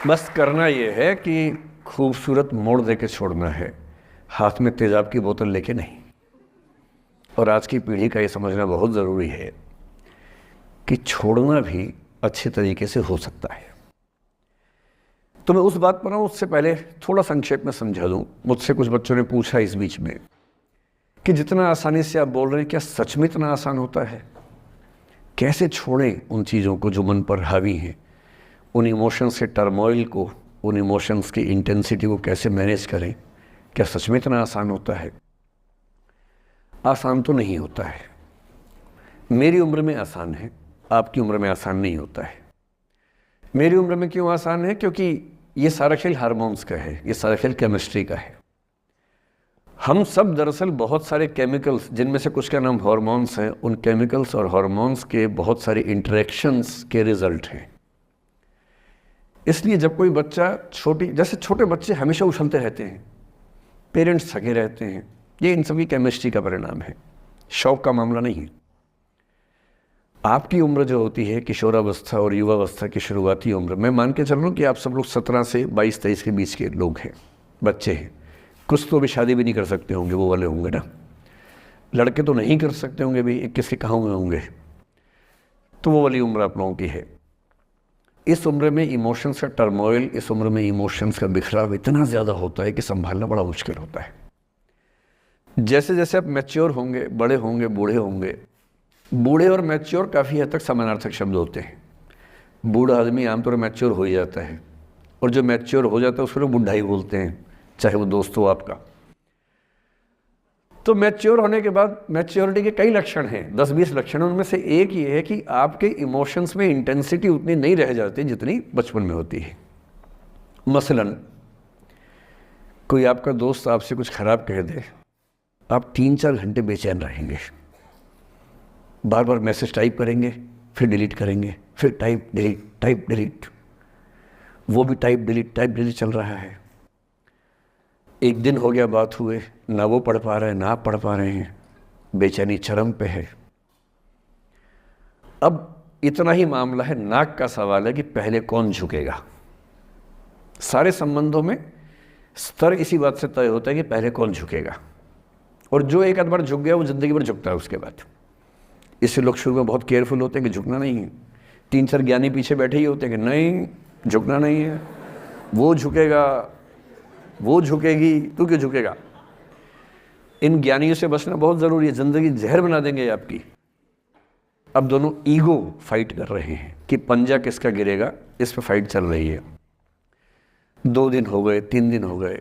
बस करना ये है कि खूबसूरत मोड़ दे के छोड़ना है, हाथ में तेज़ाब की बोतल लेके नहीं। और आज की पीढ़ी का ये समझना बहुत ज़रूरी है कि छोड़ना भी अच्छे तरीके से हो सकता है। तो मैं उस बात पर आऊँ उससे पहले थोड़ा संक्षेप में समझा दूँ। मुझसे कुछ बच्चों ने पूछा इस बीच में कि जितना आसानी से आप बोल रहे हैं, क्या सच में इतना आसान होता है? कैसे छोड़ें उन चीज़ों को जो मन पर हावी हैं, उन इमोशंस के टर्मोइल को, उन इमोशंस की इंटेंसिटी को कैसे मैनेज करें? क्या सच में इतना आसान होता है? आसान तो नहीं होता है। मेरी उम्र में आसान है, आपकी उम्र में आसान नहीं होता है। मेरी उम्र में क्यों आसान है? क्योंकि ये सारा खेल हार्मोन्स का है, ये सारा खेल केमिस्ट्री का है। हम सब दरअसल बहुत सारे केमिकल्स, जिनमें से कुछ का नाम हार्मोन्स हैं, उन केमिकल्स और हार्मोन्स के बहुत सारे इंटरेक्शंस के रिजल्ट हैं। इसलिए जब कोई बच्चा जैसे छोटे बच्चे हमेशा उछलते रहते हैं, पेरेंट्स थके रहते हैं, ये इन सभी केमिस्ट्री का परिणाम है, शौक का मामला नहीं है। आपकी उम्र जो होती है, किशोरावस्था और युवावस्था की शुरुआती उम्र, मैं मान के चल रहा हूँ कि आप सब लोग 17 से 22-23 के बीच के लोग हैं, बच्चे हैं। कुछ तो अभी शादी भी नहीं कर सकते होंगे, वो वाले होंगे ना। लड़के तो नहीं कर सकते होंगे भी, 21 के कहाँ हुए होंगे। तो वो वाली उम्र आप लोगों की है। इस उम्र में इमोशंस का टर्मोइल, इस उम्र में इमोशंस का बिखराव इतना ज़्यादा होता है कि संभालना बड़ा मुश्किल होता है। जैसे जैसे आप मैच्योर होंगे, बड़े होंगे, बूढ़े होंगे, बूढ़े और मैच्योर काफ़ी हद तक समानार्थक शब्द होते हैं। बूढ़ा आदमी आमतौर पर मैच्योर हो ही जाता है, और जो मैच्योर हो जाता है उसको लोग बुढ़ा ही बोलते हैं, चाहे वो दोस्त हो आपका। तो मैच्योर होने के बाद मैच्योरिटी के कई लक्षण हैं, 10-20 लक्षण। उनमें से एक ये है कि आपके इमोशंस में इंटेंसिटी उतनी नहीं रह जाती जितनी बचपन में होती है। मसलन कोई आपका दोस्त आपसे कुछ खराब कह दे, आप 3-4 घंटे बेचैन रहेंगे, बार बार मैसेज टाइप करेंगे, फिर डिलीट करेंगे, फिर टाइप डिलीट, वो भी टाइप डिलीट चल रहा है। एक दिन हो गया बात हुए, ना वो पढ़ पा रहे हैं ना आप पढ़ पा रहे हैं, बेचैनी चरम पे है। अब इतना ही मामला है, नाक का सवाल है कि पहले कौन झुकेगा। सारे संबंधों में स्तर इसी बात से तय होता है कि पहले कौन झुकेगा, और जो एक आध बार झुक गया वो जिंदगी भर झुकता है उसके बाद। इससे लोग शुरू में बहुत केयरफुल होते हैं कि झुकना नहीं है। 3-4 ज्ञानी पीछे बैठे ही होते हैं कि नहीं, झुकना नहीं है, वो झुकेगा, वो झुकेगी, तू क्यों झुकेगा। इन ज्ञानियों से बचना बहुत ज़रूरी है, ज़िंदगी जहर बना देंगे आपकी। अब दोनों ईगो फाइट कर रहे हैं कि पंजा किसका गिरेगा, इस पर फाइट चल रही है। 2 दिन हो गए, 3 दिन हो गए,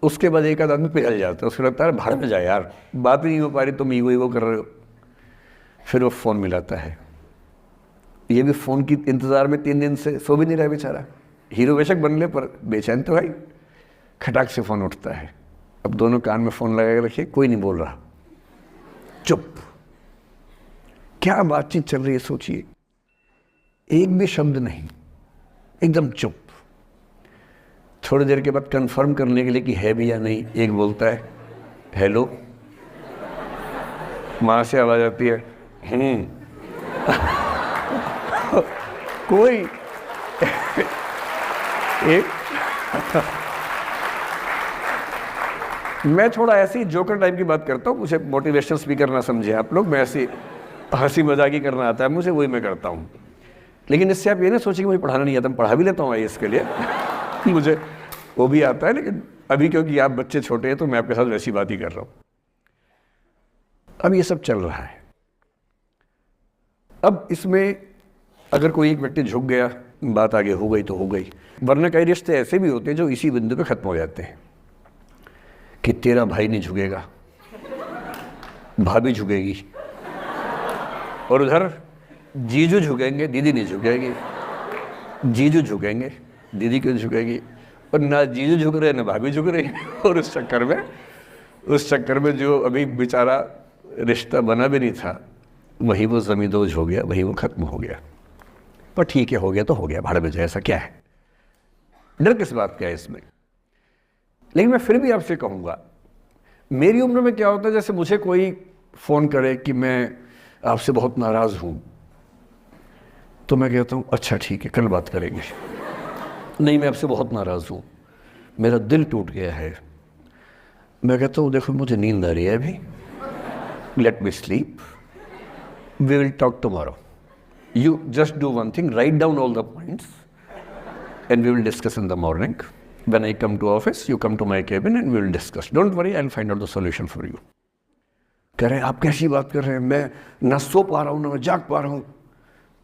उसके बाद एक आध आदमी पिघल जाता है, उसको लगता है भाड़ में जाए यार, बात ही नहीं हो पा रही, तुम ईगो कर रहे हो। फिर वो फ़ोन मिलाता है, ये भी फ़ोन की इंतज़ार में 3 दिन से सो भी नहीं रहा बेचारा। हीरो बेशक बन ले पर बेचैन तो भाई। खटाक से फ़ोन उठता है, अब दोनों कान में फ़ोन लगा के रखिए, कोई नहीं बोल रहा, चुप। क्या बातचीत चल रही है सोचिए, एक भी शब्द नहीं, एकदम चुप। थोड़ी देर के बाद कंफर्म करने के लिए कि है भी या नहीं, एक बोलता है हेलो, माँ से आवाज़ आती है कोई एक मैं थोड़ा ऐसी जोकर टाइप की बात करता हूँ, मुझे मोटिवेशनल स्पीकर ना समझे आप लोग, मैं ऐसी हंसी मजाक ही करना आता है मुझे, वही मैं करता हूँ। लेकिन इससे आप ये ना सोचिए कि मुझे पढ़ाना नहीं आता, मैं पढ़ा भी लेता हूँ इसके लिए मुझे वो भी आता है, लेकिन अभी क्योंकि आप बच्चे छोटे हैं तो मैं आपके साथ वैसी बात ही कर रहा हूँ। अब ये सब चल रहा है। अब इसमें अगर कोई एक व्यक्ति झुक गया, बात आगे हो गई तो हो गई, वरना कई रिश्ते ऐसे भी होते हैं जो इसी बिंदु पे ख़त्म हो जाते हैं कि तेरा भाई नहीं झुकेगा, भाभी झुकेगी, और उधर जीजू झुकेंगे, दीदी नहीं झुकेगी। जीजू झुकेंगे, दीदी क्यों झुकेगी, और ना जीजू झुक रहे ना भाभी झुक रही और उस चक्कर में जो अभी बेचारा रिश्ता बना भी नहीं था, वही वो ज़मींदोज़ हो गया, वही वो ख़त्म हो गया। पर ठीक है, हो गया तो हो गया, भाड़ में जाए, ऐसा क्या है, डर किस बात का है इसमें। लेकिन मैं फिर भी आपसे कहूँगा, मेरी उम्र में क्या होता है, जैसे मुझे कोई फ़ोन करे कि मैं आपसे बहुत नाराज़ हूँ, तो मैं कहता हूँ अच्छा ठीक है, कल बात करेंगे। नहीं, मैं आपसे बहुत नाराज़ हूँ, मेरा दिल टूट गया है। मैं कहता हूँ देखो मुझे नींद आ रही है अभी, let me sleep, we will talk tomorrow, you just do one thing, write down all the points and we will discuss in the morning. When I come to office, you come to my cabin and we will discuss. Don't worry, I'll find out the solution for you. कह रहे हैं आप कैसी बात कर रहे हैं, मैं ना सो पा रहा हूँ ना मैं जाग पा रहा हूँ।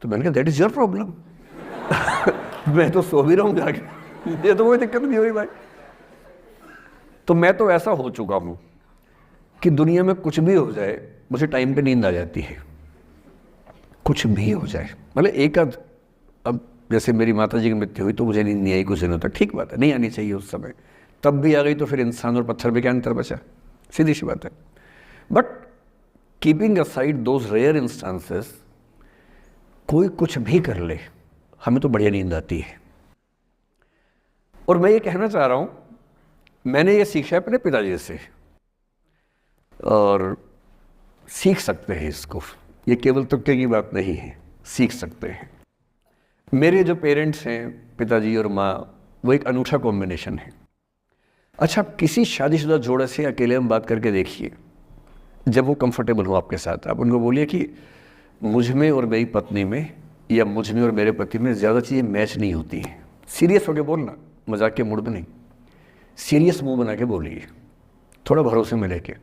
तो मैंने कहा दैट इज योर प्रॉब्लम। मैं तो सो भी रहा हूँ जाके, ये तो कोई दिक्कत नहीं हो रही भाई। तो मैं तो ऐसा हो चुका हूँ कि दुनिया में कुछ भी हो जाए मुझे टाइम पे नींद आ जाती है, कुछ भी हो जाए। मतलब एक आध, अब जैसे मेरी माता जी की मृत्यु हुई तो मुझे नींद नहीं आई कुछ दिनों तक, ठीक बात है, नहीं आनी चाहिए उस समय, तब भी आ गई तो फिर इंसान और पत्थर में क्या अंतर बचा, सीधी सी बात है। But keeping aside those rare instances, कोई कुछ भी कर ले हमें तो बढ़िया नींद आती है। और मैं ये कहना चाह रहा हूँ, मैंने ये सीखा है अपने पिताजी से, और सीख सकते हैं इसको, ये केवल तुक्के की बात नहीं है, सीख सकते हैं। मेरे जो पेरेंट्स हैं, पिताजी और माँ, वो एक अनूठा कॉम्बिनेशन है। अच्छा, किसी शादीशुदा जोड़े से अकेले हम बात करके देखिए, जब वो कंफर्टेबल हो आपके साथ, आप उनको बोलिए कि मुझ में और मेरी पत्नी में या मुझ में और मेरे पति में ज़्यादा चीज़ें मैच नहीं होती हैं। सीरियस होकर बोलना, मजाक के मूड में नहीं, सीरियस मुंह बना के बोलिए, थोड़ा भरोसे में लेके।